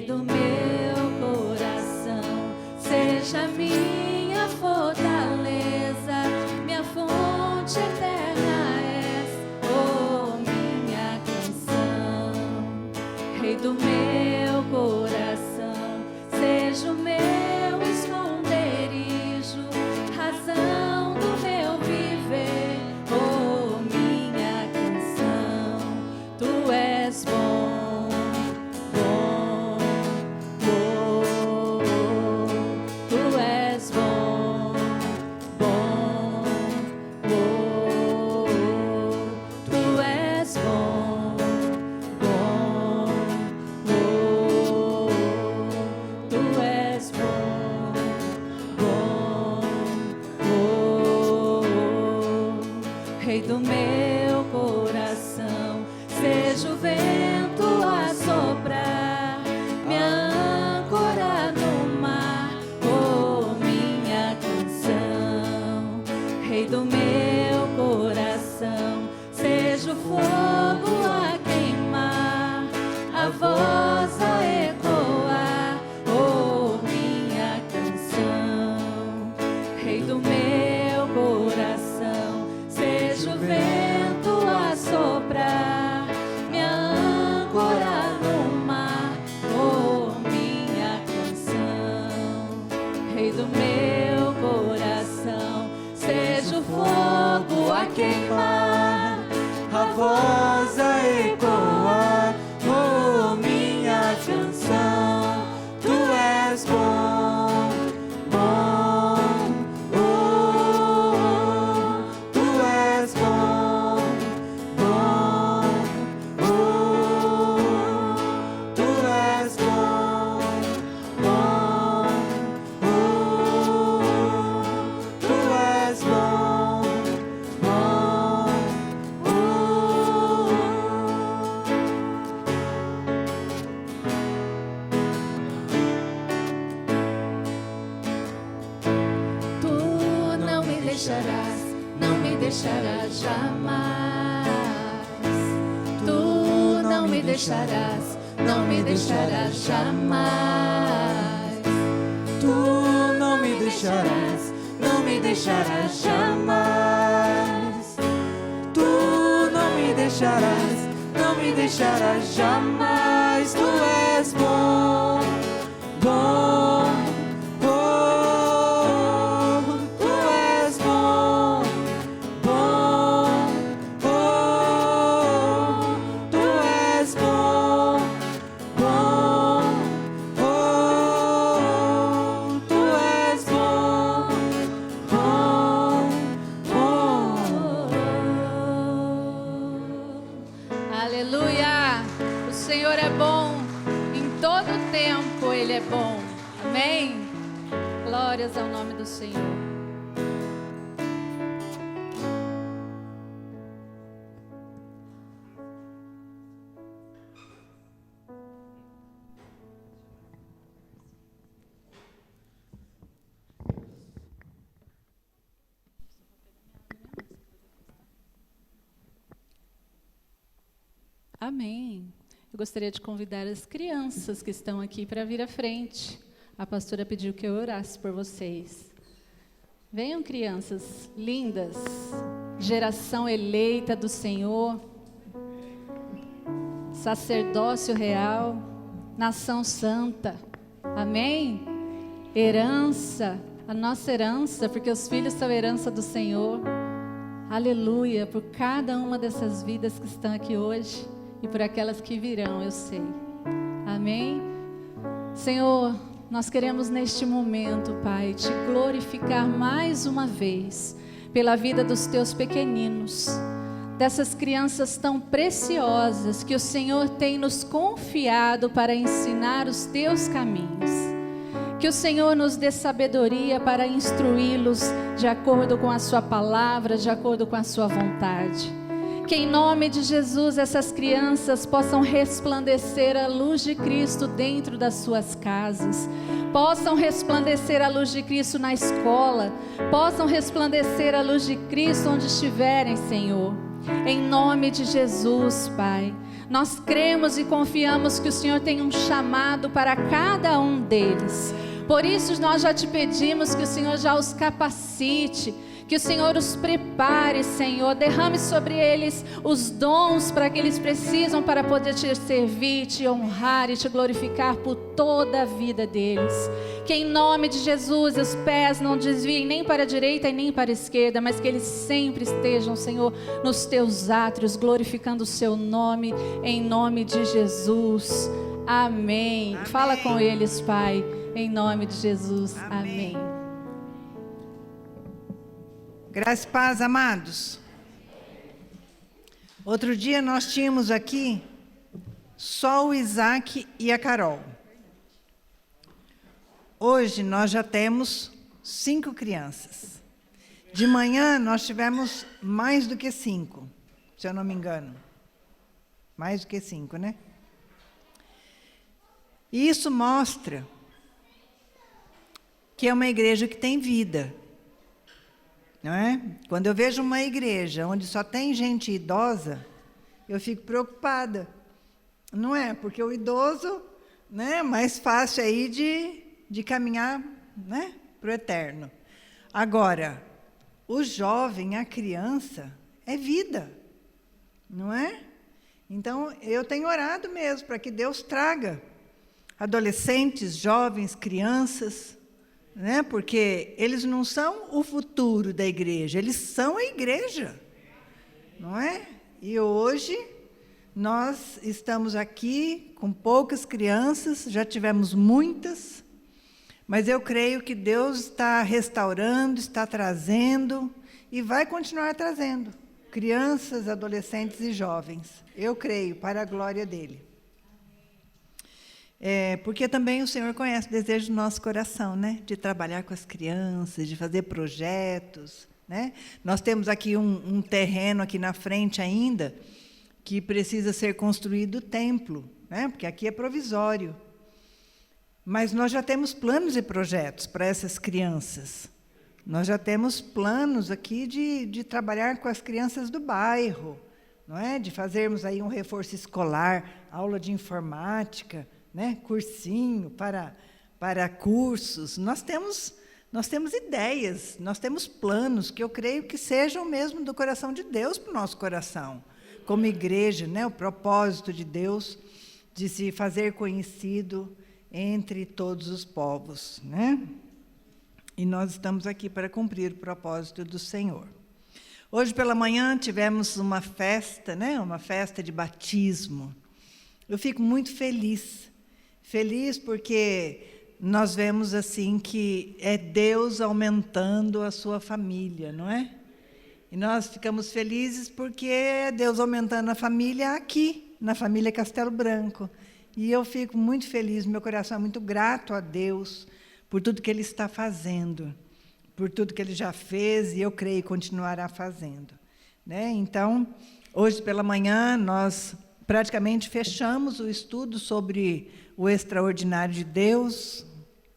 Rei do meu coração, seja minha fortaleza, minha fonte eterna és, oh minha canção. Rei do meu coração, seja o meu esconderijo, razão do meu viver, oh minha canção. Tu és bom, bom, bom. Tu és bom, bom, bom. Tu és bom, bom, bom. Tu és bom, bom, bom. Rei do meu coração, seja o vento a soprar, minha âncora no mar, oh minha canção. Rei do meu coração, seja o fogo a queimar, a voz a ecoar, oh minha canção. Rei do meu coração, seja o vento a soprar, minha âncora no mar, oh minha canção. Rei do meu coração, seja o fogo a queimar, a voz a ecoar, oh minha canção. Tu és bom, bom, oh, tu és bom, bom, oh, tu és bom, bom, oh, tu és bom, bom, oh. Tu não me deixarás, não me deixarás jamais. Tu não me deixarás, não me deixarás jamais. Tu não me deixarás, não me deixarás jamais. Tu não me deixarás, não me deixarás jamais. Tu és bom, bom, bom. Tu és bom, bom, bom. Tu és bom, bom, bom. Tu és bom, bom, bom. Aleluia! O Senhor é bom, em todo tempo Ele é bom. Amém? Glórias ao nome do Senhor. Amém. Eu gostaria de convidar as crianças que estão aqui para vir à frente. A pastora pediu que eu orasse por vocês. Venham, crianças lindas, geração eleita do Senhor, sacerdócio real, nação santa. Amém? Herança, a nossa herança, porque os filhos são herança do Senhor. Aleluia, por cada uma dessas vidas que estão aqui hoje e por aquelas que virão, eu sei. Amém? Senhor, nós queremos neste momento, Pai, te glorificar mais uma vez pela vida dos teus pequeninos, dessas crianças tão preciosas que o Senhor tem nos confiado para ensinar os teus caminhos. Que o Senhor nos dê sabedoria para instruí-los de acordo com a sua palavra, de acordo com a sua vontade. Que em nome de Jesus essas crianças possam resplandecer a luz de Cristo dentro das suas casas, possam resplandecer a luz de Cristo na escola, possam resplandecer a luz de Cristo onde estiverem, Senhor. Em nome de Jesus, Pai, Nós cremos e confiamos que o Senhor tem um chamado para cada um deles. Por isso nós já te pedimos que o Senhor já os capacite, que o Senhor os prepare, Senhor, derrame sobre eles os dons para que eles precisam para poder te servir, te honrar e te glorificar por toda a vida deles. Que em nome de Jesus os pés não desviem nem para a direita e nem para a esquerda, mas que eles sempre estejam, Senhor, nos teus átrios, glorificando o seu nome, em nome de Jesus. Amém. Amém. Fala com eles, Pai, em nome de Jesus. Amém. Amém. Graça e paz, amados. Outro dia nós tínhamos aqui só o Isaac e a Carol. Hoje nós já temos 5 crianças. De manhã nós tivemos mais do que 5, se eu não me engano. Mais do que 5, né? E isso mostra que é uma igreja que tem vida. Não é? Quando eu vejo uma igreja onde só tem gente idosa, eu fico preocupada. Não é? Porque o idoso, né, é mais fácil aí de caminhar, né, para o eterno. Agora, o jovem, a criança, é vida. Não é? Então, eu tenho orado mesmo para que Deus traga adolescentes, jovens, crianças, né? Porque eles não são o futuro da igreja, eles são a igreja, não é? E hoje nós estamos aqui com poucas crianças, já tivemos muitas, mas eu creio que Deus está restaurando, está trazendo e vai continuar trazendo crianças, adolescentes e jovens. Eu creio, para a glória dele. Porque também o Senhor conhece o desejo do nosso coração, né? De trabalhar com as crianças, de fazer projetos, né? Nós temos aqui um terreno aqui na frente ainda, que precisa ser construído o templo, né? Porque aqui é provisório. Mas nós já temos planos e projetos para essas crianças. Nós já temos planos aqui de trabalhar com as crianças do bairro, não é? De fazermos aí um reforço escolar, aula de informática, né? Cursinho para cursos. Nós temos ideias, nós temos planos que eu creio que sejam mesmo do coração de Deus para o nosso coração. Como igreja, né? O propósito de Deus de se fazer conhecido entre todos os povos, né? E nós estamos aqui para cumprir o propósito do Senhor. Hoje pela manhã tivemos uma festa, né? Uma festa de batismo. Eu fico muito feliz porque nós vemos assim que é Deus aumentando a sua família, não é? E nós ficamos felizes porque é Deus aumentando a família aqui, na família Castelo Branco. E eu fico muito feliz, meu coração é muito grato a Deus por tudo que Ele está fazendo, por tudo que Ele já fez e eu creio continuará fazendo, né? Então, hoje pela manhã nós praticamente fechamos o estudo sobre o extraordinário de Deus,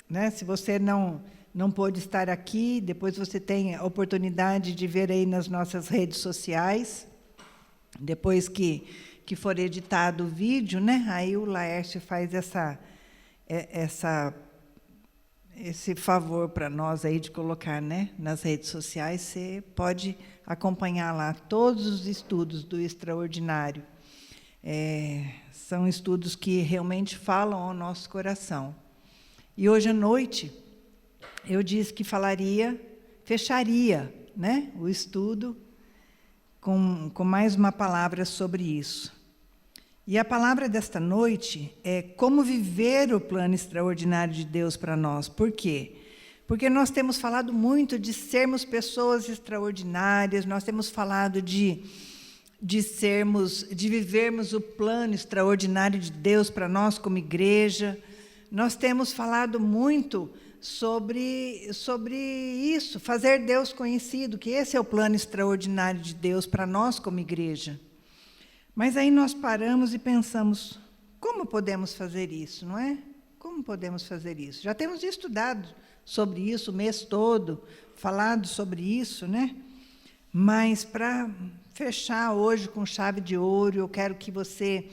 né? Se você não pôde estar aqui, depois você tem a oportunidade de ver aí nas nossas redes sociais, depois que for editado o vídeo, né? Aí o Laércio faz esse favor para nós aí de colocar, né, nas redes sociais. Você pode acompanhar lá todos os estudos do extraordinário. São estudos que realmente falam ao nosso coração. E hoje à noite, eu disse que fecharia, né, o estudo com mais uma palavra sobre isso. E a palavra desta noite é como viver o plano extraordinário de Deus para nós. Por quê? Porque nós temos falado muito de sermos pessoas extraordinárias, nós temos falado de vivermos o plano extraordinário de Deus para nós como igreja. Nós temos falado muito sobre isso, fazer Deus conhecido, que esse é o plano extraordinário de Deus para nós como igreja. Mas aí nós paramos e pensamos, como podemos fazer isso, não é? Como podemos fazer isso? Já temos estudado sobre isso o mês todo, falado sobre isso, né? Mas para fechar hoje com chave de ouro. Eu quero que você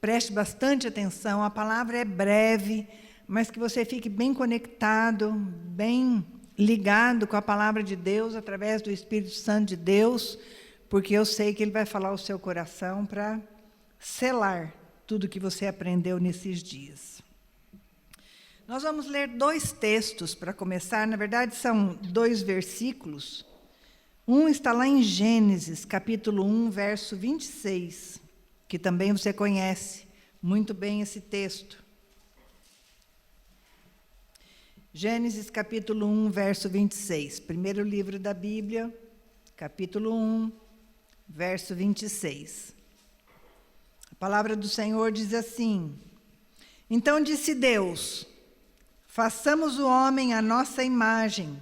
preste bastante atenção. A palavra é breve, mas que você fique bem conectado, bem ligado com a palavra de Deus, através do Espírito Santo de Deus, porque eu sei que Ele vai falar ao seu coração para selar tudo que você aprendeu nesses dias. Nós vamos ler 2 textos para começar. Na verdade, são 2 versículos. Um está lá em Gênesis, capítulo 1, verso 26, que também você conhece muito bem esse texto. Gênesis, capítulo 1, verso 26. Primeiro livro da Bíblia, capítulo 1, verso 26. A palavra do Senhor diz assim: Então disse Deus: façamos o homem à nossa imagem,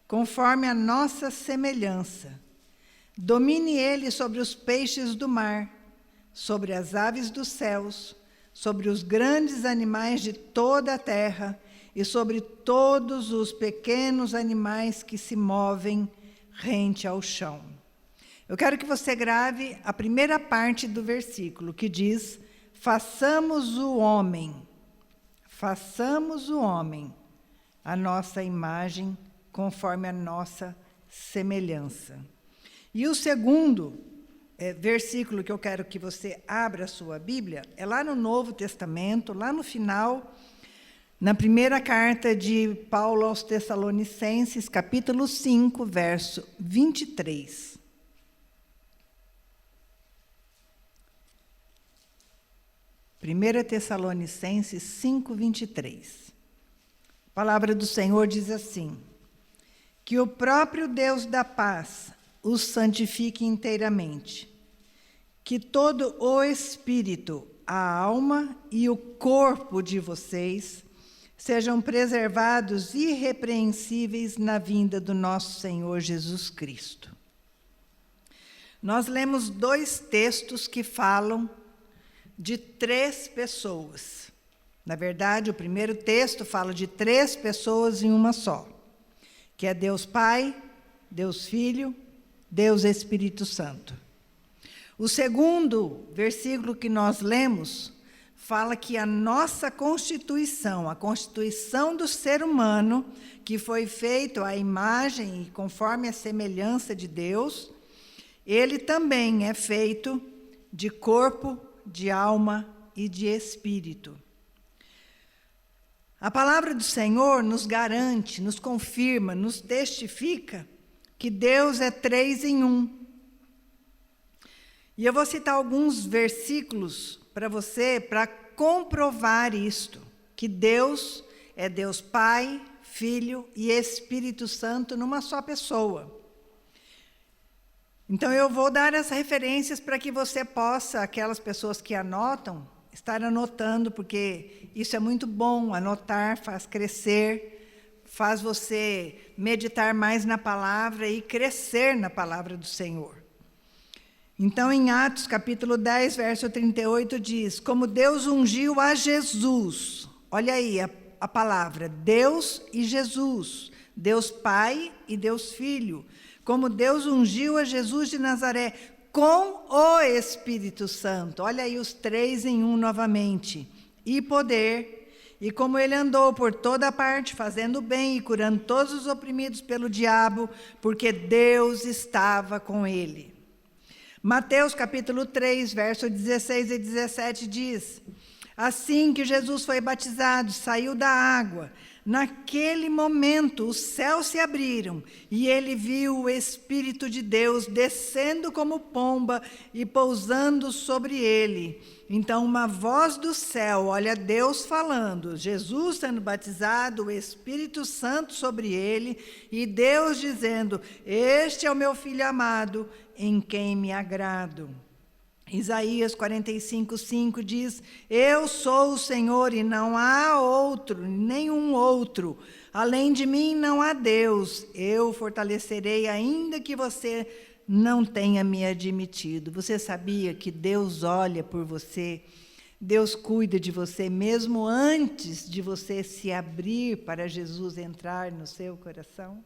conforme a nossa semelhança. Domine ele sobre os peixes do mar, sobre as aves dos céus, sobre os grandes animais de toda a terra e sobre todos os pequenos animais que se movem rente ao chão. Eu quero que você grave a primeira parte do versículo, que diz: façamos o homem à nossa imagem, conforme a nossa semelhança. E o segundo versículo que eu quero que você abra a sua Bíblia é lá no Novo Testamento, lá no final, na primeira carta de Paulo aos Tessalonicenses, capítulo 5, verso 23. 1 Tessalonicenses 5, 23. A palavra do Senhor diz assim: que o próprio Deus da paz os santifique inteiramente, que todo o espírito, a alma e o corpo de vocês sejam preservados irrepreensíveis na vinda do nosso Senhor Jesus Cristo. Nós lemos 2 textos que falam de 3 pessoas. Na verdade, o primeiro texto fala de 3 pessoas em uma só, que é Deus Pai, Deus Filho, Deus Espírito Santo. O segundo versículo que nós lemos fala que a nossa constituição, a constituição do ser humano, que foi feito à imagem e conforme a semelhança de Deus, ele também é feito de corpo, de alma e de espírito. A palavra do Senhor nos garante, nos confirma, nos testifica que Deus é 3 em 1. E eu vou citar alguns versículos para você, para comprovar isto, que Deus é Deus Pai, Filho e Espírito Santo numa só pessoa. Então, eu vou dar as referências para que você possa, aquelas pessoas que anotam, estar anotando, porque isso é muito bom, anotar faz crescer, faz você meditar mais na palavra e crescer na palavra do Senhor. Então, em Atos, capítulo 10, verso 38, diz: como Deus ungiu a Jesus, olha aí a palavra, Deus e Jesus, Deus Pai e Deus Filho, como Deus ungiu a Jesus de Nazaré com o Espírito Santo. Olha aí os 3 em 1 novamente. E poder. E como ele andou por toda parte, fazendo bem e curando todos os oprimidos pelo diabo, porque Deus estava com ele. Mateus capítulo 3, verso 16 e 17 diz: assim que Jesus foi batizado, saiu da água, naquele momento os céus se abriram e ele viu o Espírito de Deus descendo como pomba e pousando sobre ele. Então uma voz do céu, olha Deus falando, Jesus sendo batizado, o Espírito Santo sobre ele, e Deus dizendo: este é o meu Filho amado, em quem me agrado. Isaías 45:5 diz: eu sou o Senhor e não há outro, nenhum outro. Além de mim não há Deus. Eu fortalecerei ainda que você não tenha me admitido. Você sabia que Deus olha por você? Deus cuida de você mesmo antes de você se abrir para Jesus entrar no seu coração?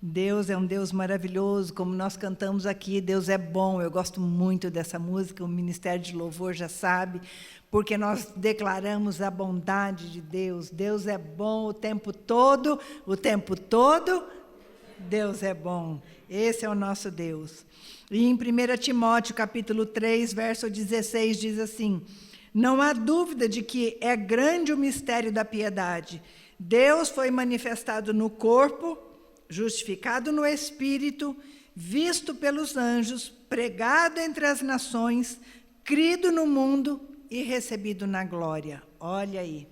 Deus é um Deus maravilhoso, como nós cantamos aqui, Deus é bom. Eu gosto muito dessa música, o Ministério de Louvor já sabe, porque nós declaramos a bondade de Deus. Deus é bom o tempo todo, Deus é bom. Esse é o nosso Deus. E em 1 Timóteo, capítulo 3, verso 16, diz assim: não há dúvida de que é grande o mistério da piedade. Deus foi manifestado no corpo, justificado no Espírito, visto pelos anjos, pregado entre as nações, crido no mundo e recebido na glória. Olha aí,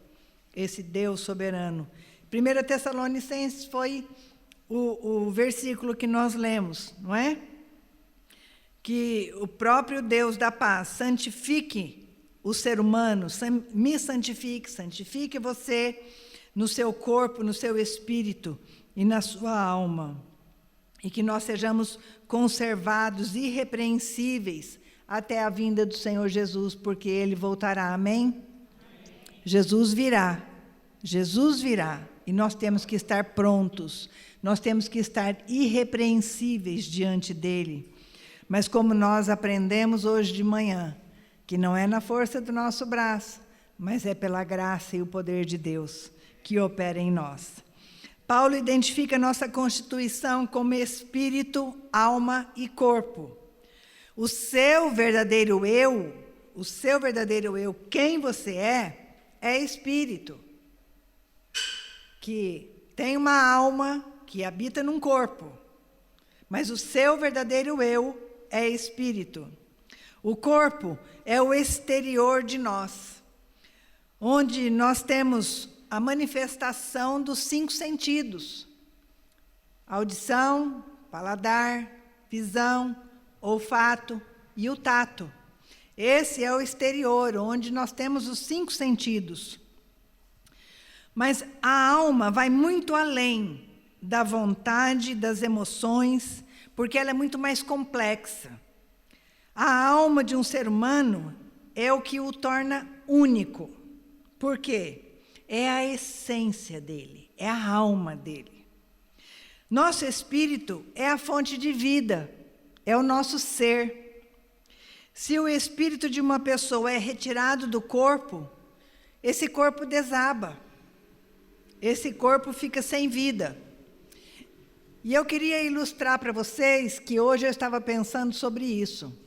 esse Deus soberano. 1 Tessalonicenses foi o versículo que nós lemos, não é? Que o próprio Deus da paz santifique o ser humano, me santifique, santifique você no seu corpo, no seu espírito e na sua alma, e que nós sejamos conservados irrepreensíveis até a vinda do Senhor Jesus, porque Ele voltará, amém? Jesus virá, e nós temos que estar prontos, nós temos que estar irrepreensíveis diante dEle. Mas como nós aprendemos hoje de manhã, que não é na força do nosso braço, mas é pela graça e o poder de Deus que opera em nós. Paulo identifica a nossa constituição como espírito, alma e corpo. O seu verdadeiro eu, quem você é espírito, que tem uma alma que habita num corpo, mas o seu verdadeiro eu é espírito. O corpo é o exterior de nós, onde nós temos a manifestação dos 5 sentidos: audição, paladar, visão, olfato e o tato. Esse é o exterior, onde nós temos os 5 sentidos. Mas a alma vai muito além da vontade, das emoções, porque ela é muito mais complexa. A alma de um ser humano é o que o torna único. Por quê? É a essência dele, é a alma dele. Nosso espírito é a fonte de vida, é o nosso ser. Se o espírito de uma pessoa é retirado do corpo, esse corpo desaba, esse corpo fica sem vida. E eu queria ilustrar para vocês que hoje eu estava pensando sobre isso: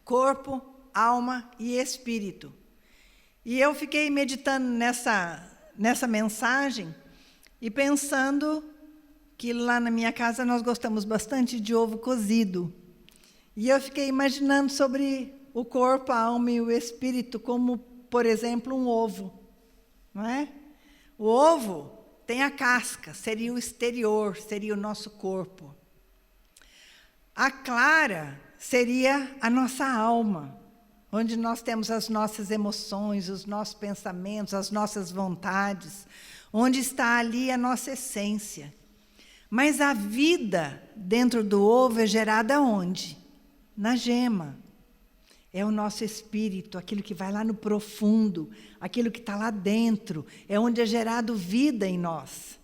corpo, alma e espírito. E eu fiquei meditando nessa mensagem e pensando que lá na minha casa nós gostamos bastante de ovo cozido. E eu fiquei imaginando sobre o corpo, a alma e o espírito como, por exemplo, um ovo, não é? O ovo tem a casca, seria o exterior, seria o nosso corpo. A clara seria a nossa alma, onde nós temos as nossas emoções, os nossos pensamentos, as nossas vontades, onde está ali a nossa essência. Mas a vida dentro do ovo é gerada onde? Na gema. É o nosso espírito, aquilo que vai lá no profundo, aquilo que está lá dentro, é onde é gerado vida em nós.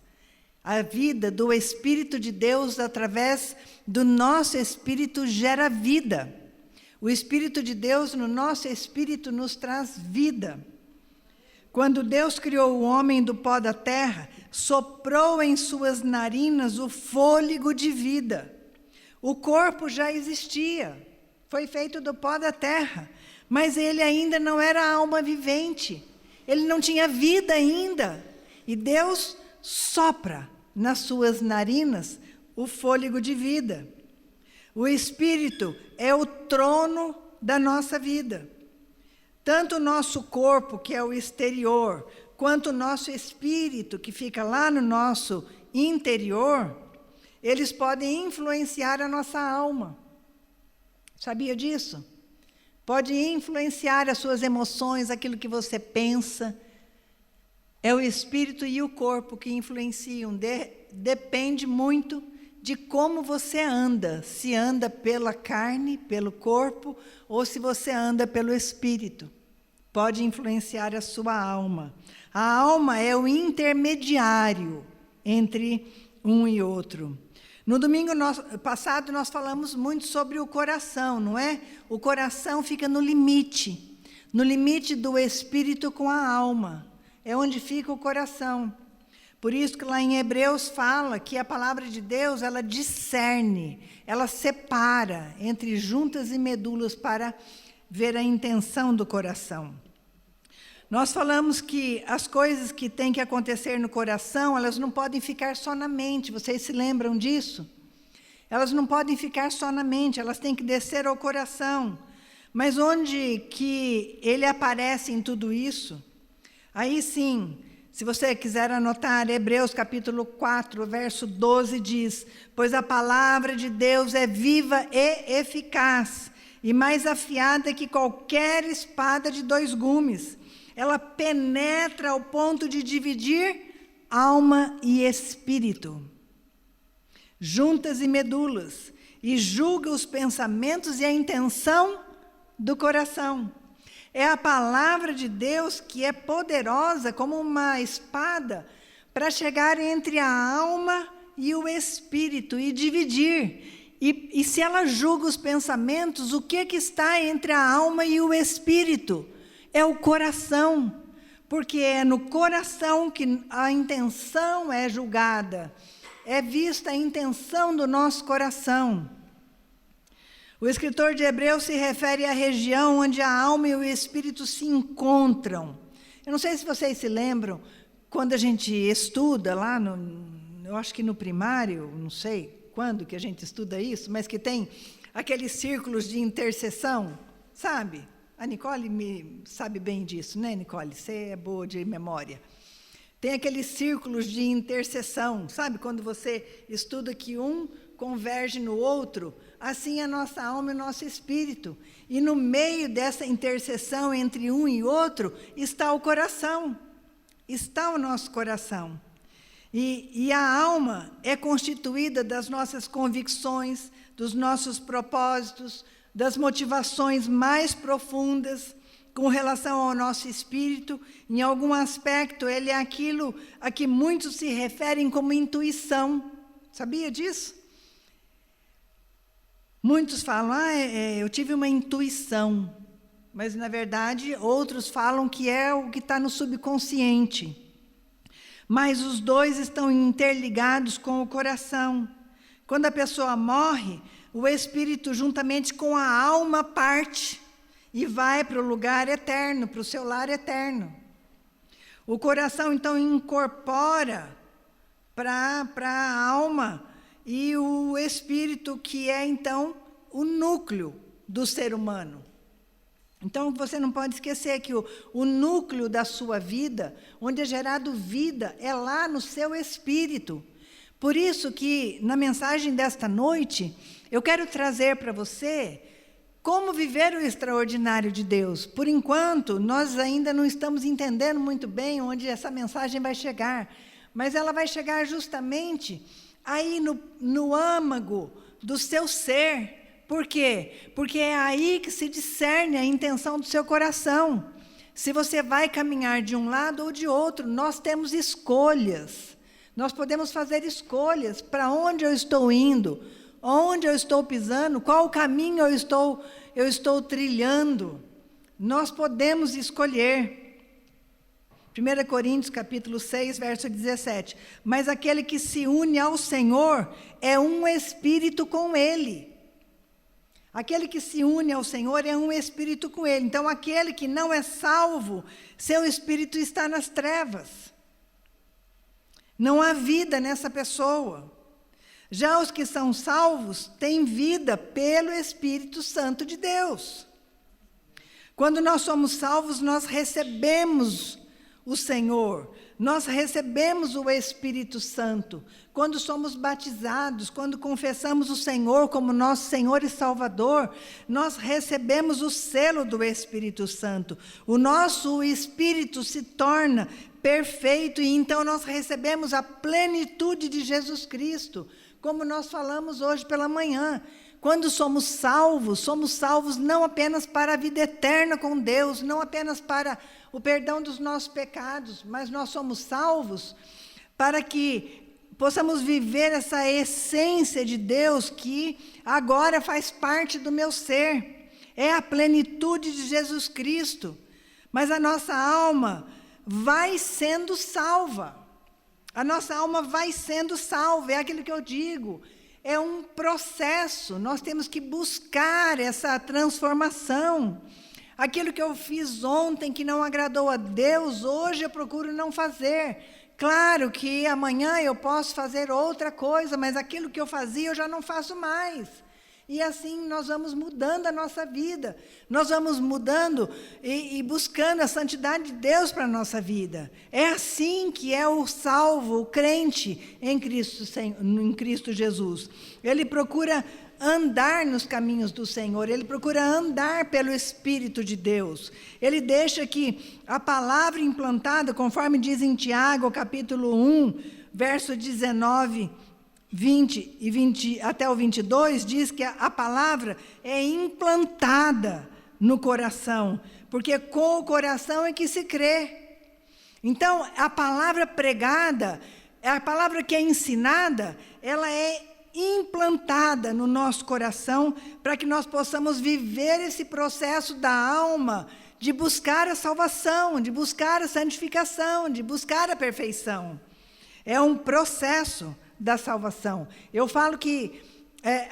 A vida do Espírito de Deus, através do nosso espírito, gera vida. O Espírito de Deus no nosso espírito nos traz vida. Quando Deus criou o homem do pó da terra, soprou em suas narinas o fôlego de vida. O corpo já existia, foi feito do pó da terra, mas ele ainda não era alma vivente, ele não tinha vida ainda. E Deus sopra nas suas narinas o fôlego de vida. O Espírito é o trono da nossa vida. Tanto o nosso corpo, que é o exterior, quanto o nosso espírito, que fica lá no nosso interior, eles podem influenciar a nossa alma. Sabia disso? Pode influenciar as suas emoções, aquilo que você pensa. É o espírito e o corpo que influenciam. Depende muito de como você anda, se anda pela carne, pelo corpo, ou se você anda pelo espírito. Pode influenciar a sua alma. A alma é o intermediário entre um e outro. No domingo passado, nós falamos muito sobre o coração, não é? O coração fica no limite do espírito com a alma. É onde fica o coração. Por isso que lá em Hebreus fala que a palavra de Deus, ela discerne, ela separa entre juntas e medulas para ver a intenção do coração. Nós falamos que as coisas que têm que acontecer no coração, elas não podem ficar só na mente. Vocês se lembram disso? Elas não podem ficar só na mente, elas têm que descer ao coração. Mas onde que ele aparece em tudo isso? Aí sim, se você quiser anotar, Hebreus capítulo 4, verso 12 diz: pois a palavra de Deus é viva e eficaz, e mais afiada que qualquer espada de 2 gumes. Ela penetra ao ponto de dividir alma e espírito, juntas e medulas, e julga os pensamentos e a intenção do coração. É a palavra de Deus que é poderosa como uma espada para chegar entre a alma e o espírito e dividir. E se ela julga os pensamentos, o que está entre a alma e o espírito? É o coração, porque é no coração que a intenção é julgada, é vista a intenção do nosso coração. O escritor de Hebreus se refere à região onde a alma e o espírito se encontram. Eu não sei se vocês se lembram, quando a gente estuda lá, eu acho que no primário, não sei quando que a gente estuda isso, mas que tem aqueles círculos de intercessão, sabe? A Nicole sabe bem disso, né, Nicole? Você é boa de memória. Tem aqueles círculos de intercessão, sabe? Quando você estuda que um converge no outro, assim é a nossa alma e o nosso espírito. E no meio dessa intercessão entre um e outro está o coração, está o nosso coração. E a alma é constituída das nossas convicções, dos nossos propósitos, das motivações mais profundas com relação ao nosso espírito. Em algum aspecto, ele é aquilo a que muitos se referem como intuição. Sabia disso? Muitos falam, eu tive uma intuição. Mas, na verdade, outros falam que é o que está no subconsciente. Mas os dois estão interligados com o coração. Quando a pessoa morre, o espírito, juntamente com a alma, parte e vai para o lugar eterno, para o seu lar eterno. O coração, então, incorpora para a alma e o espírito, que é, então, o núcleo do ser humano. Então, você não pode esquecer que o núcleo da sua vida, onde é gerado vida, é lá no seu espírito. Por isso que, na mensagem desta noite, eu quero trazer para você como viver o extraordinário de Deus. Por enquanto, nós ainda não estamos entendendo muito bem onde essa mensagem vai chegar, mas ela vai chegar justamente aí no âmago do seu ser. Por quê? Porque é aí que se discerne a intenção do seu coração. Se você vai caminhar de um lado ou de outro, nós temos escolhas. Nós podemos fazer escolhas para onde eu estou indo, onde eu estou pisando, qual caminho eu estou trilhando. Nós podemos escolher. 1 Coríntios capítulo 6, verso 17. Mas aquele que se une ao Senhor é um espírito com Ele. Aquele que se une ao Senhor é um espírito com Ele. Então, aquele que não é salvo, seu espírito está nas trevas. Não há vida nessa pessoa. Já os que são salvos têm vida pelo Espírito Santo de Deus. Quando nós somos salvos, nós recebemos o Senhor, nós recebemos o Espírito Santo. Quando somos batizados, quando confessamos o Senhor como nosso Senhor e Salvador, nós recebemos o selo do Espírito Santo. O nosso espírito se torna perfeito e então nós recebemos a plenitude de Jesus Cristo, como nós falamos hoje pela manhã. Quando somos salvos não apenas para a vida eterna com Deus, não apenas para o perdão dos nossos pecados, mas nós somos salvos para que possamos viver essa essência de Deus que agora faz parte do meu ser. É a plenitude de Jesus Cristo. Mas a nossa alma vai sendo salva. A nossa alma vai sendo salva, é aquilo que eu digo. É um processo, nós temos que buscar essa transformação. Aquilo que eu fiz ontem que não agradou a Deus, hoje eu procuro não fazer. Claro que amanhã eu posso fazer outra coisa, mas aquilo que eu fazia eu já não faço mais. E assim nós vamos mudando a nossa vida. Nós vamos mudando e buscando a santidade de Deus para a nossa vida. É assim que é o salvo, o crente em Cristo Jesus. Ele procura andar nos caminhos do Senhor, ele procura andar pelo Espírito de Deus. Ele deixa que a palavra implantada, conforme diz em Tiago, capítulo 1, verso 19, 20 e 20 até o 22, diz que a palavra é implantada no coração, porque com o coração é que se crê. Então, a palavra pregada, a palavra que é ensinada, ela é implantada no nosso coração, para que nós possamos viver esse processo da alma, de buscar a salvação, de buscar a santificação, de buscar a perfeição. É um processo da salvação. Eu falo que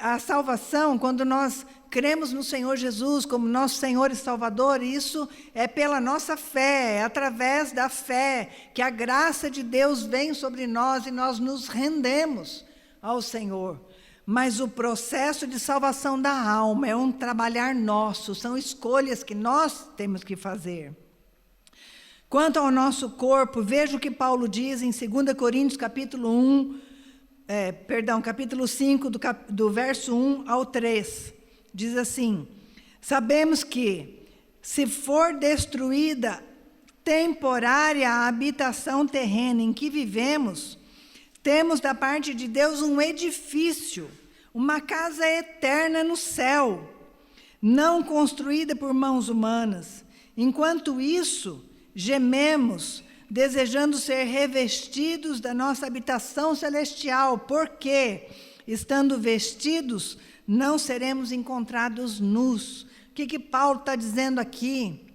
a salvação, quando nós cremos no Senhor Jesus como nosso Senhor e Salvador, isso é pela nossa fé, é através da fé que a graça de Deus vem sobre nós e nós nos rendemos ao Senhor. Mas o processo de salvação da alma é um trabalhar nosso, são escolhas que nós temos que fazer. Quanto ao nosso corpo, veja o que Paulo diz em 2 Coríntios capítulo 5, do verso 1 ao 3. Diz assim: sabemos que, se for destruída temporária a habitação terrena em que vivemos, temos da parte de Deus um edifício, uma casa eterna no céu, não construída por mãos humanas. Enquanto isso, gememos, desejando ser revestidos da nossa habitação celestial, porque, estando vestidos, não seremos encontrados nus. O que Paulo está dizendo aqui?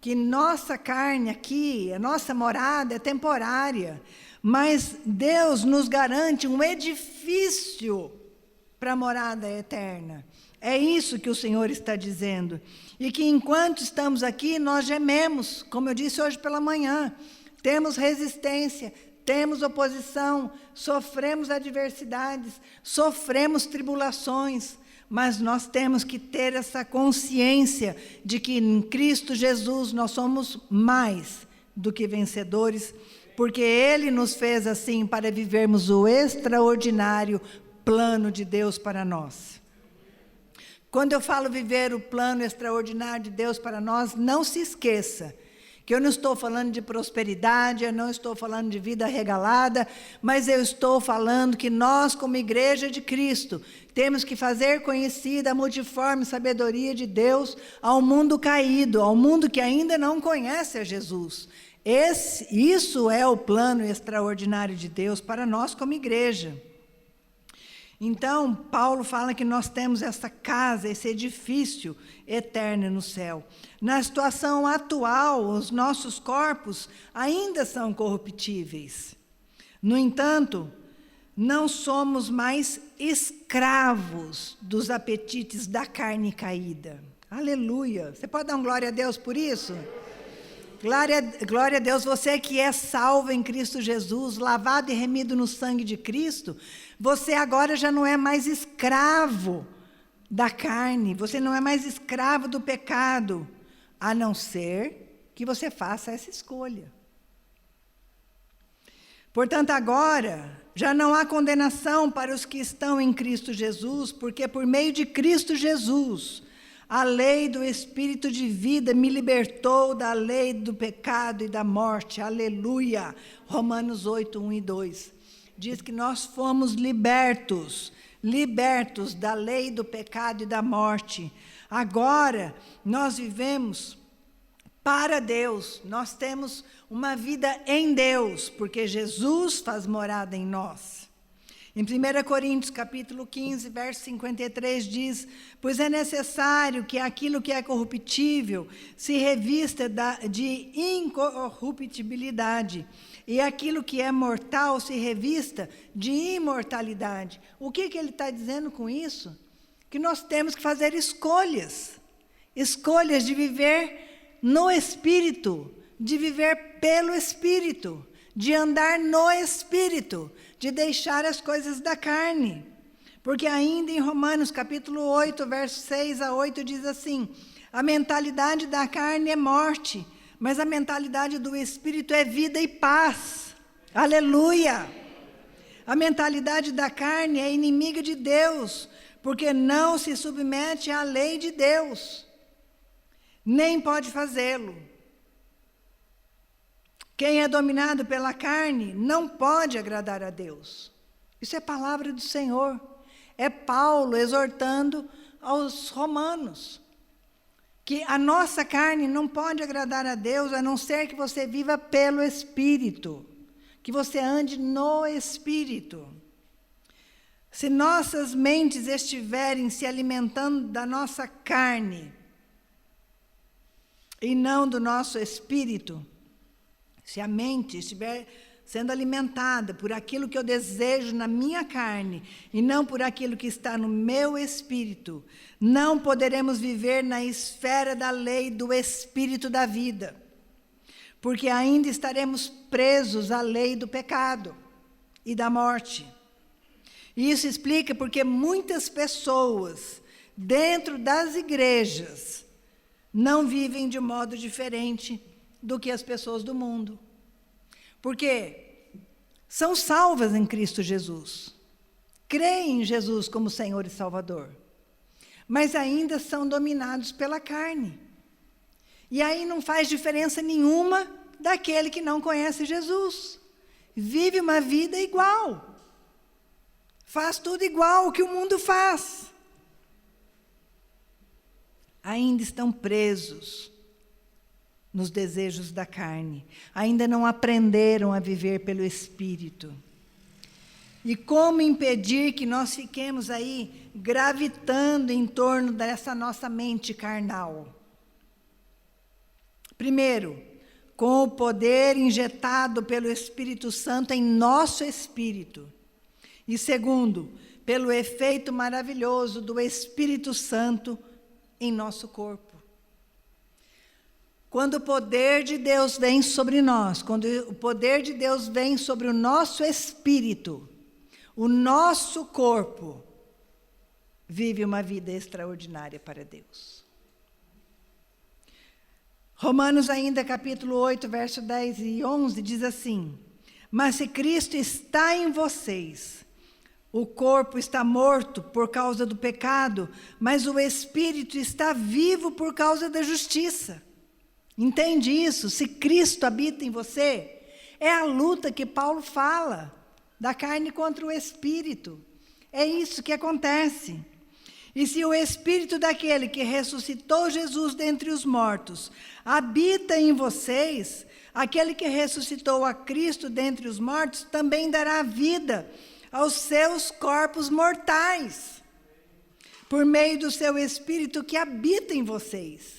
Que nossa carne aqui, a nossa morada é temporária, mas Deus nos garante um edifício para a morada eterna. É isso que o Senhor está dizendo. E que enquanto estamos aqui, nós gememos, como eu disse hoje pela manhã. Temos resistência, temos oposição, sofremos adversidades, sofremos tribulações, mas nós temos que ter essa consciência de que em Cristo Jesus nós somos mais do que vencedores, porque Ele nos fez assim para vivermos o extraordinário plano de Deus para nós. Quando eu falo viver o plano extraordinário de Deus para nós, não se esqueça que eu não estou falando de prosperidade, eu não estou falando de vida regalada, mas eu estou falando que nós, como igreja de Cristo, temos que fazer conhecida a multiforme sabedoria de Deus ao mundo caído, ao mundo que ainda não conhece a Jesus. Isso é o plano extraordinário de Deus para nós como igreja. Então, Paulo fala que nós temos essa casa, esse edifício eterno no céu. Na situação atual, os nossos corpos ainda são corruptíveis. No entanto, não somos mais escravos dos apetites da carne caída. Aleluia! Você pode dar um glória a Deus por isso? Glória a Deus, você que é salvo em Cristo Jesus, lavado e remido no sangue de Cristo, você agora já não é mais escravo da carne, você não é mais escravo do pecado, a não ser que você faça essa escolha. Portanto, agora, já não há condenação para os que estão em Cristo Jesus, porque por meio de Cristo Jesus, a lei do Espírito de vida me libertou da lei do pecado e da morte. Aleluia! Romanos 8, 1 e 2. Diz que nós fomos libertos da lei do pecado e da morte. Agora, nós vivemos para Deus. Nós temos uma vida em Deus, porque Jesus faz morada em nós. Em 1 Coríntios, capítulo 15, verso 53, diz: pois é necessário que aquilo que é corruptível se revista de incorruptibilidade, e aquilo que é mortal se revista de imortalidade. O que ele está dizendo com isso? Que nós temos que fazer escolhas de viver no Espírito, de viver pelo Espírito, de andar no Espírito, de deixar as coisas da carne. Porque ainda em Romanos capítulo 8, versos 6 a 8, diz assim: a mentalidade da carne é morte, mas a mentalidade do Espírito é vida e paz. Aleluia! A mentalidade da carne é inimiga de Deus, porque não se submete à lei de Deus, nem pode fazê-lo. Quem é dominado pela carne não pode agradar a Deus. Isso é palavra do Senhor. É Paulo exortando aos romanos que a nossa carne não pode agradar a Deus, a não ser que você viva pelo Espírito, que você ande no Espírito. Se nossas mentes estiverem se alimentando da nossa carne e não do nosso Espírito, se a mente estiver sendo alimentada por aquilo que eu desejo na minha carne e não por aquilo que está no meu espírito, não poderemos viver na esfera da lei do Espírito da vida, porque ainda estaremos presos à lei do pecado e da morte. E isso explica porque muitas pessoas dentro das igrejas não vivem de modo diferente do que as pessoas do mundo. Porque são salvas em Cristo Jesus, creem em Jesus como Senhor e Salvador, mas ainda são dominados pela carne. E aí não faz diferença nenhuma daquele que não conhece Jesus. Vive uma vida igual, faz tudo igual o que o mundo faz. Ainda estão presos nos desejos da carne, ainda não aprenderam a viver pelo Espírito. E como impedir que nós fiquemos aí gravitando em torno dessa nossa mente carnal? Primeiro, com o poder injetado pelo Espírito Santo em nosso espírito. E segundo, pelo efeito maravilhoso do Espírito Santo em nosso corpo. Quando o poder de Deus vem sobre nós, quando o poder de Deus vem sobre o nosso espírito, o nosso corpo vive uma vida extraordinária para Deus. Romanos ainda, capítulo 8, verso 10 e 11, diz assim: mas se Cristo está em vocês, o corpo está morto por causa do pecado, mas o espírito está vivo por causa da justiça. Entende isso? Se Cristo habita em você, é a luta que Paulo fala, da carne contra o espírito. É isso que acontece. E se o espírito daquele que ressuscitou Jesus dentre os mortos habita em vocês, aquele que ressuscitou a Cristo dentre os mortos também dará vida aos seus corpos mortais, por meio do seu espírito que habita em vocês.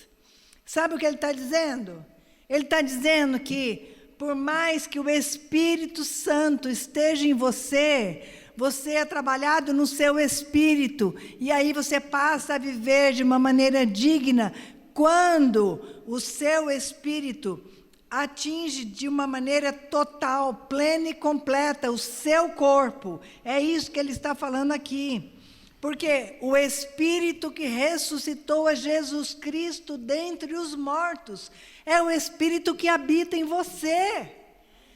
Sabe o que ele está dizendo? Ele está dizendo que, por mais que o Espírito Santo esteja em você, você é trabalhado no seu espírito, e aí você passa a viver de uma maneira digna, quando o seu espírito atinge de uma maneira total, plena e completa o seu corpo. É isso que ele está falando aqui. Porque o Espírito que ressuscitou a Jesus Cristo dentre os mortos é o Espírito que habita em você.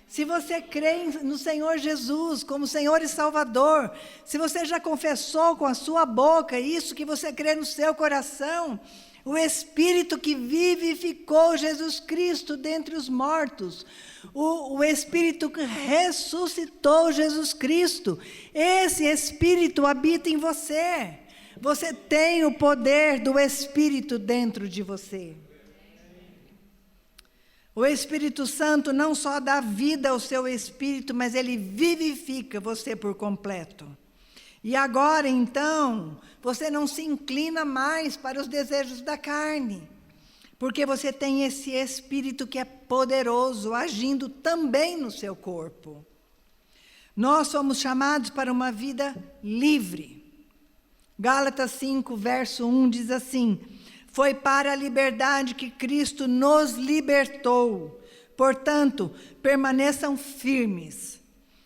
Se você crê no Senhor Jesus como Senhor e Salvador, se você já confessou com a sua boca isso que você crê no seu coração, o Espírito que vivificou Jesus Cristo dentre os mortos, o Espírito que ressuscitou Jesus Cristo, esse Espírito habita em você. Você tem o poder do Espírito dentro de você. O Espírito Santo não só dá vida ao seu espírito, mas ele vivifica você por completo. E agora, então, você não se inclina mais para os desejos da carne, porque você tem esse Espírito que é poderoso, agindo também no seu corpo. Nós somos chamados para uma vida livre. Gálatas 5, verso 1 diz assim: foi para a liberdade que Cristo nos libertou. Portanto, permaneçam firmes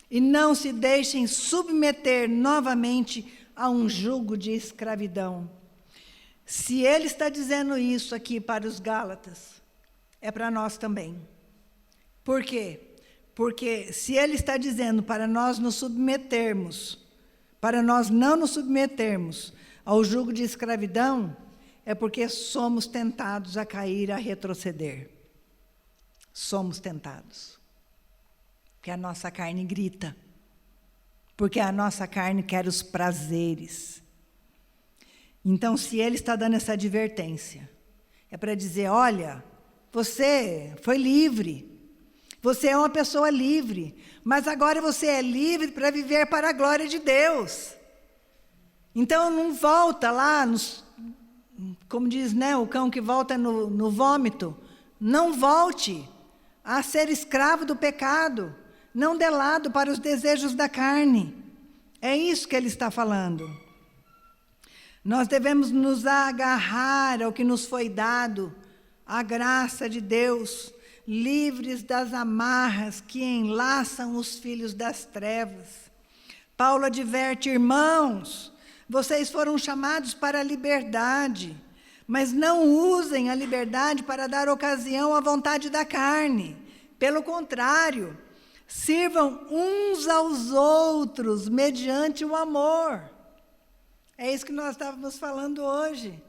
e não se deixem submeter novamente a um jugo de escravidão. Se ele está dizendo isso aqui para os Gálatas, é para nós também. Por quê? Porque se ele está dizendo para nós nos submetermos, para nós não nos submetermos ao jugo de escravidão, é porque somos tentados a cair, a retroceder. Somos tentados. Porque a nossa carne grita. Porque a nossa carne quer os prazeres. Então, se ele está dando essa advertência, é para dizer, olha, você foi livre. Você é uma pessoa livre. Mas agora você é livre para viver para a glória de Deus. Então, não volta lá como diz, né, o cão que volta no vômito, não volte a ser escravo do pecado, não dê lado para os desejos da carne. É isso que ele está falando. Nós devemos nos agarrar ao que nos foi dado, a graça de Deus, livres das amarras que enlaçam os filhos das trevas. Paulo adverte, irmãos, vocês foram chamados para a liberdade, mas não usem a liberdade para dar ocasião à vontade da carne. Pelo contrário, sirvam uns aos outros mediante o amor. É isso que nós estávamos falando hoje.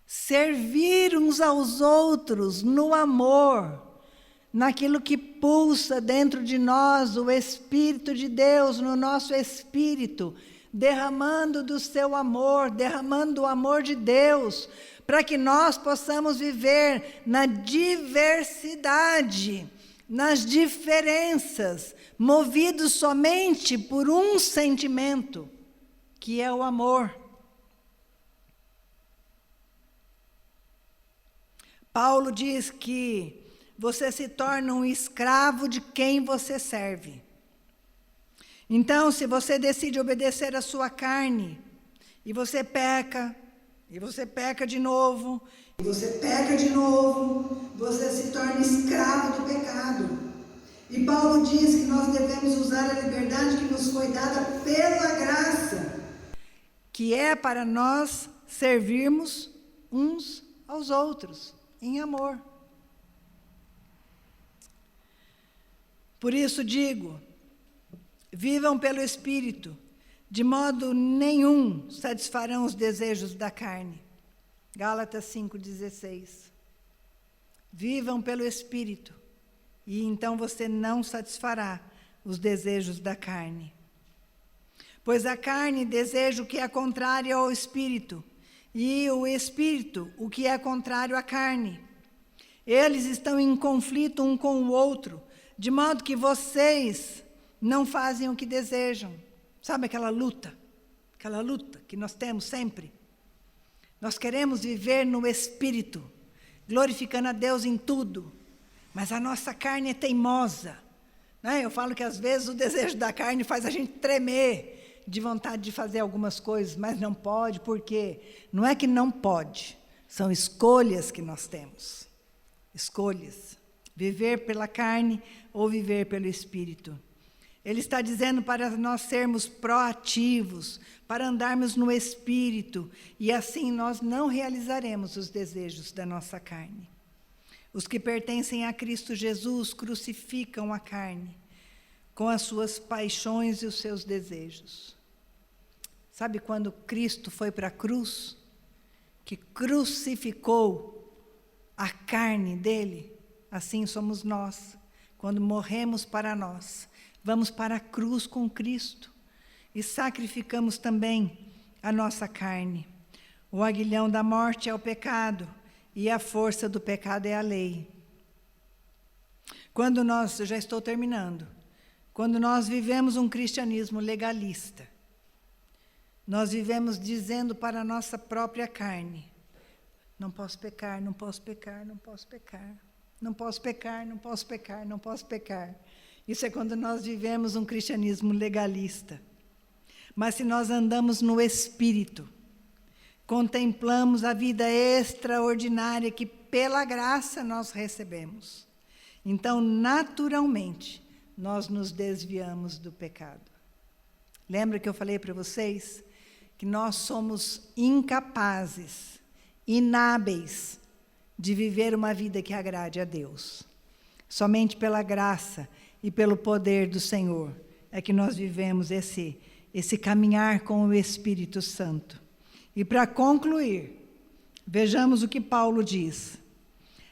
Servir uns aos outros no amor, naquilo que pulsa dentro de nós, o Espírito de Deus no nosso espírito, derramando do seu amor, derramando o amor de Deus, para que nós possamos viver na diversidade, nas diferenças, movidos somente por um sentimento, que é o amor. Paulo diz que você se torna um escravo de quem você serve. Então, se você decide obedecer à sua carne, e você peca de novo, você se torna escravo do pecado. E Paulo diz que nós devemos usar a liberdade que nos foi dada pela graça, que é para nós servirmos uns aos outros, em amor. Por isso digo, vivam pelo Espírito, de modo nenhum satisfarão os desejos da carne. Gálatas 5,16. Vivam pelo Espírito, e então você não satisfará os desejos da carne. Pois a carne deseja o que é contrário ao Espírito, e o Espírito o que é contrário à carne. Eles estão em conflito um com o outro, de modo que vocês não fazem o que desejam. Sabe aquela luta que nós temos sempre? Nós queremos viver no Espírito, glorificando a Deus em tudo, mas a nossa carne é teimosa, né? Eu falo que às vezes o desejo da carne faz a gente tremer de vontade de fazer algumas coisas, mas não pode, porque não é que não pode, são escolhas que nós temos. Escolhas, viver pela carne ou viver pelo Espírito. Ele está dizendo para nós sermos proativos, para andarmos no Espírito, e assim nós não realizaremos os desejos da nossa carne. Os que pertencem a Cristo Jesus crucificam a carne, com as suas paixões e os seus desejos. Sabe quando Cristo foi para a cruz, que crucificou a carne dele? Assim somos nós, quando morremos para nós. Vamos para a cruz com Cristo e sacrificamos também a nossa carne. O aguilhão da morte é o pecado e a força do pecado é a lei. eu já estou terminando, quando nós vivemos um cristianismo legalista, nós vivemos dizendo para a nossa própria carne: não posso pecar, não posso pecar, não posso pecar, não posso pecar, não posso pecar, não posso pecar. Isso é quando nós vivemos um cristianismo legalista. Mas se nós andamos no Espírito, contemplamos a vida extraordinária que pela graça nós recebemos, então naturalmente nós nos desviamos do pecado. Lembra que eu falei para vocês que nós somos incapazes, inábeis de viver uma vida que agrade a Deus. Somente pela graça e pelo poder do Senhor é que nós vivemos esse caminhar com o Espírito Santo. E para concluir, vejamos o que Paulo diz: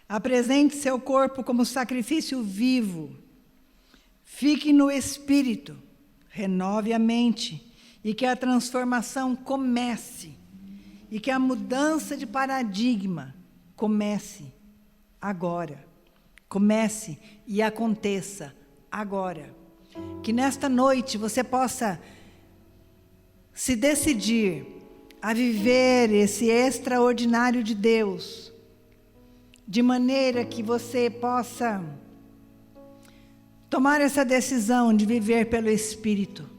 apresente seu corpo como sacrifício vivo, fique no Espírito, renove a mente, e que a transformação comece, e que a mudança de paradigma comece agora. Comece e aconteça agora. Que nesta noite você possa se decidir a viver esse extraordinário de Deus, de maneira que você possa tomar essa decisão de viver pelo Espírito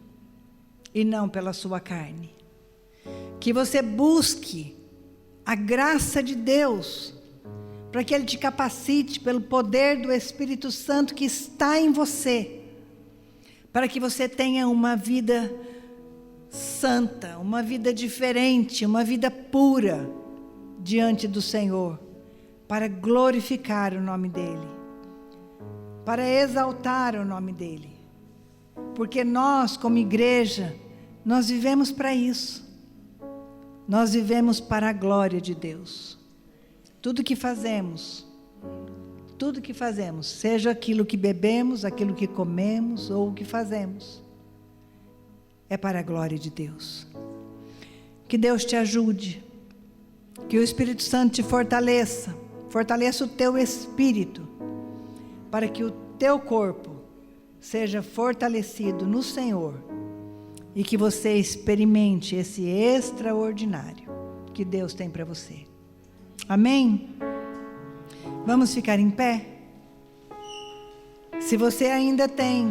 e não pela sua carne. Que você busque a graça de Deus, para que Ele te capacite pelo poder do Espírito Santo que está em você, para que você tenha uma vida santa, uma vida diferente, uma vida pura diante do Senhor, para glorificar o nome dEle, para exaltar o nome dEle, porque nós, como igreja, nós vivemos para isso. Nós vivemos para a glória de Deus. Tudo que fazemos, seja aquilo que bebemos, aquilo que comemos ou o que fazemos, é para a glória de Deus. Que Deus te ajude, que o Espírito Santo te fortaleça o teu espírito, para que o teu corpo seja fortalecido no Senhor, e que você experimente esse extraordinário que Deus tem para você. Amém? Vamos ficar em pé? Se você ainda tem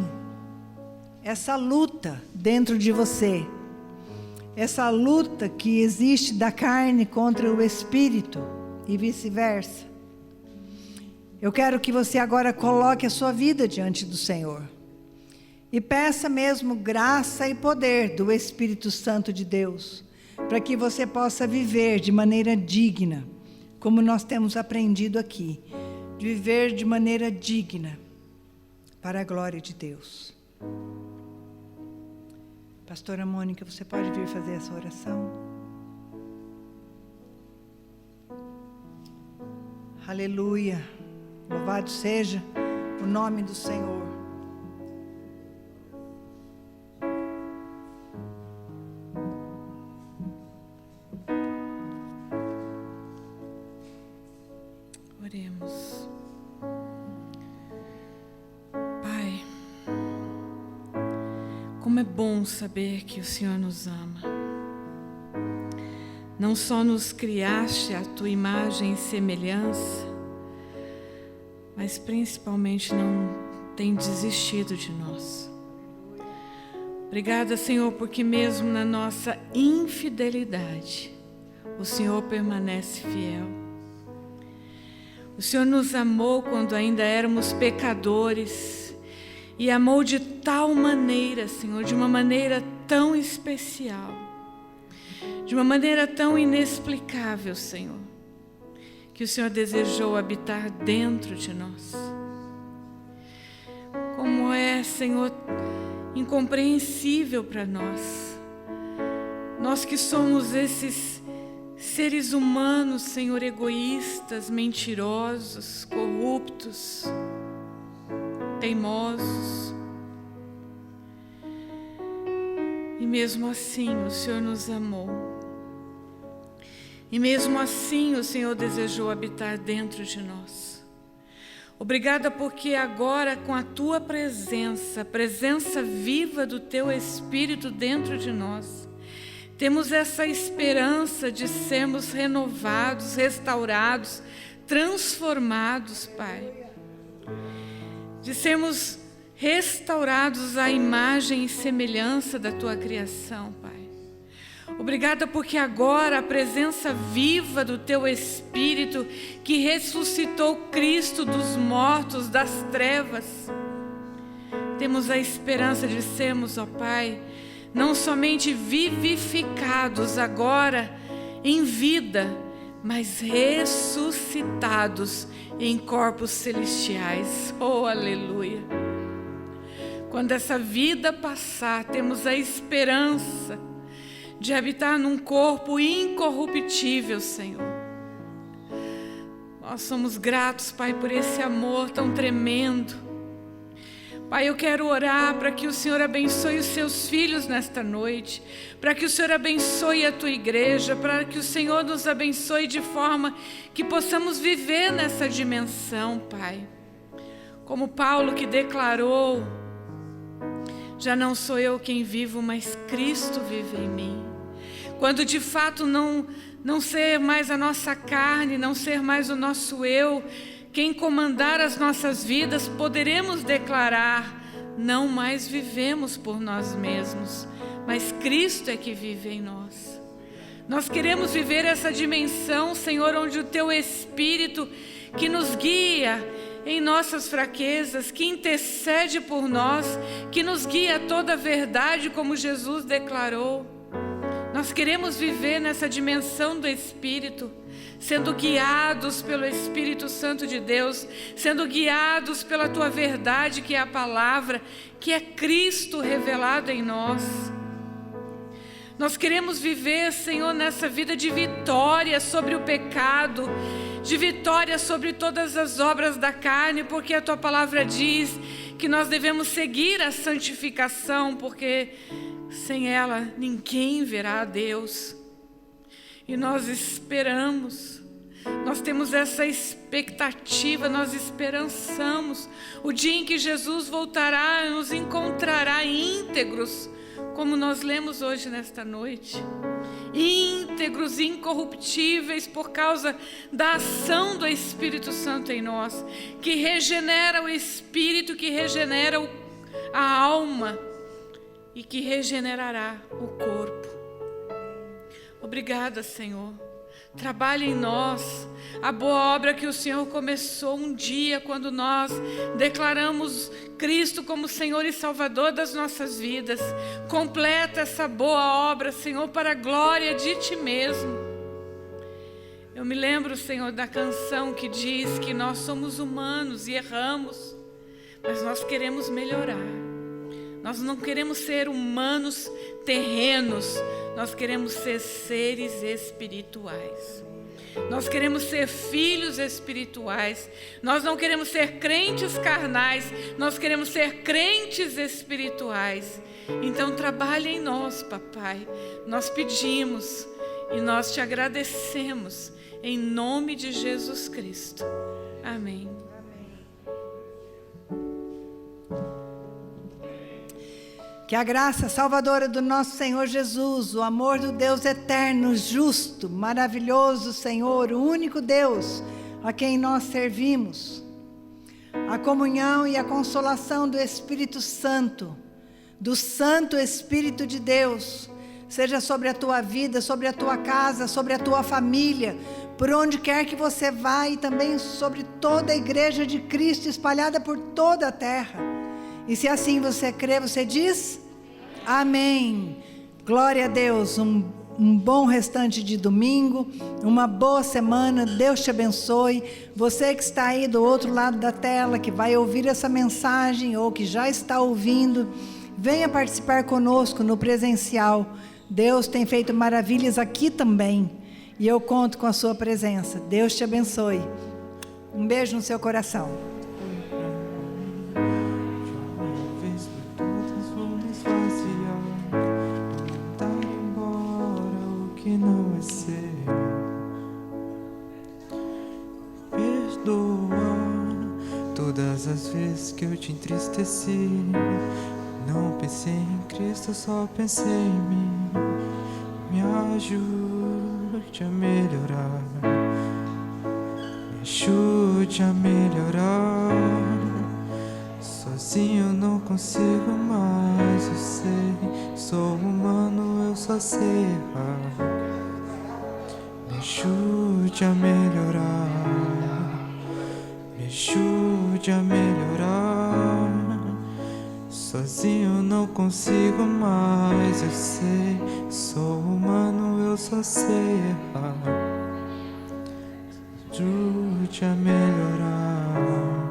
essa luta dentro de você, essa luta que existe da carne contra o espírito e vice-versa, eu quero que você agora coloque a sua vida diante do Senhor e peça mesmo graça e poder do Espírito Santo de Deus, para que você possa viver de maneira digna, como nós temos aprendido aqui, de viver de maneira digna, para a glória de Deus. Pastora Mônica, você pode vir fazer essa oração? Aleluia, louvado seja o nome do Senhor. Oremos. Pai, como é bom saber que o Senhor nos ama. Não só nos criaste à tua imagem e semelhança, mas principalmente não tem desistido de nós. Obrigada, Senhor, porque mesmo na nossa infidelidade, o Senhor permanece fiel. O Senhor nos amou quando ainda éramos pecadores, e amou de tal maneira, Senhor, de uma maneira tão especial, de uma maneira tão inexplicável, Senhor, que o Senhor desejou habitar dentro de nós. Como é, Senhor, incompreensível para nós, nós que somos esses seres humanos, Senhor, egoístas, mentirosos, corruptos, teimosos. E mesmo assim o Senhor nos amou. E mesmo assim o Senhor desejou habitar dentro de nós. Obrigada porque agora, com a Tua presença, a presença viva do Teu Espírito dentro de nós, temos essa esperança de sermos renovados, restaurados, transformados, Pai. De sermos restaurados à imagem e semelhança da Tua criação, Pai. Obrigada porque agora a presença viva do Teu Espírito, que ressuscitou Cristo dos mortos, das trevas, temos a esperança de sermos, ó Pai, não somente vivificados agora em vida, mas ressuscitados em corpos celestiais. Oh, aleluia! Quando essa vida passar, temos a esperança de habitar num corpo incorruptível, Senhor. Nós somos gratos, Pai, por esse amor tão tremendo. Pai, eu quero orar para que o Senhor abençoe os Seus filhos nesta noite, para que o Senhor abençoe a Tua igreja, para que o Senhor nos abençoe de forma que possamos viver nessa dimensão, Pai. Como Paulo que declarou: já não sou eu quem vivo, mas Cristo vive em mim. Quando de fato não ser mais a nossa carne, não ser mais o nosso eu quem comandar as nossas vidas, poderemos declarar: não mais vivemos por nós mesmos, mas Cristo é que vive em nós. Nós queremos viver essa dimensão, Senhor, onde o Teu Espírito que nos guia em nossas fraquezas, que intercede por nós, que nos guia a toda a verdade, como Jesus declarou. Nós queremos viver nessa dimensão do Espírito, sendo guiados pelo Espírito Santo de Deus, sendo guiados pela Tua verdade, que é a palavra, que é Cristo revelado em nós. Nós queremos viver, Senhor, nessa vida de vitória sobre o pecado, de vitória sobre todas as obras da carne, porque a Tua palavra diz que nós devemos seguir a santificação, porque sem ela ninguém verá a Deus. E nós esperamos, nós temos essa expectativa, nós esperançamos o dia em que Jesus voltará e nos encontrará íntegros, como nós lemos hoje nesta noite, íntegros, incorruptíveis, por causa da ação do Espírito Santo em nós, que regenera o espírito, que regenera a alma e que regenerará o corpo. Obrigada, Senhor. Trabalhe em nós a boa obra que o Senhor começou um dia, quando nós declaramos Cristo como Senhor e Salvador das nossas vidas. Completa essa boa obra, Senhor, para a glória de Ti mesmo. Eu me lembro, Senhor, da canção que diz que nós somos humanos e erramos, mas nós queremos melhorar. Nós não queremos ser humanos terrenos, nós queremos ser seres espirituais. Nós queremos ser filhos espirituais. Nós não queremos ser crentes carnais, nós queremos ser crentes espirituais. Então trabalhe em nós, Papai. Nós pedimos e nós Te agradecemos em nome de Jesus Cristo. Amém. Que a graça salvadora do nosso Senhor Jesus, o amor do Deus eterno, justo, maravilhoso Senhor, o único Deus a quem nós servimos, a comunhão e a consolação do Espírito Santo, do Santo Espírito de Deus, seja sobre a tua vida, sobre a tua casa, sobre a tua família, por onde quer que você vá, e também sobre toda a igreja de Cristo espalhada por toda a terra. E se assim você crê, você diz: amém. Glória a Deus. Um bom restante de domingo, uma boa semana. Deus te abençoe. Você que está aí do outro lado da tela, que vai ouvir essa mensagem ou que já está ouvindo, venha participar conosco no presencial. Deus tem feito maravilhas aqui também, e eu conto com a sua presença. Deus te abençoe. Um beijo no seu coração. Não é seu, perdoa que eu te entristeci. Não pensei em Cristo, só pensei em mim. Me ajude a melhorar, me ajude a melhorar. Sozinho eu não consigo mais, eu sei. Sou humano, eu só sei errar. Me ajude a melhorar, me ajude a melhorar. Sozinho eu não consigo mais, eu sei. Sou humano, eu só sei errar. Me ajude a melhorar.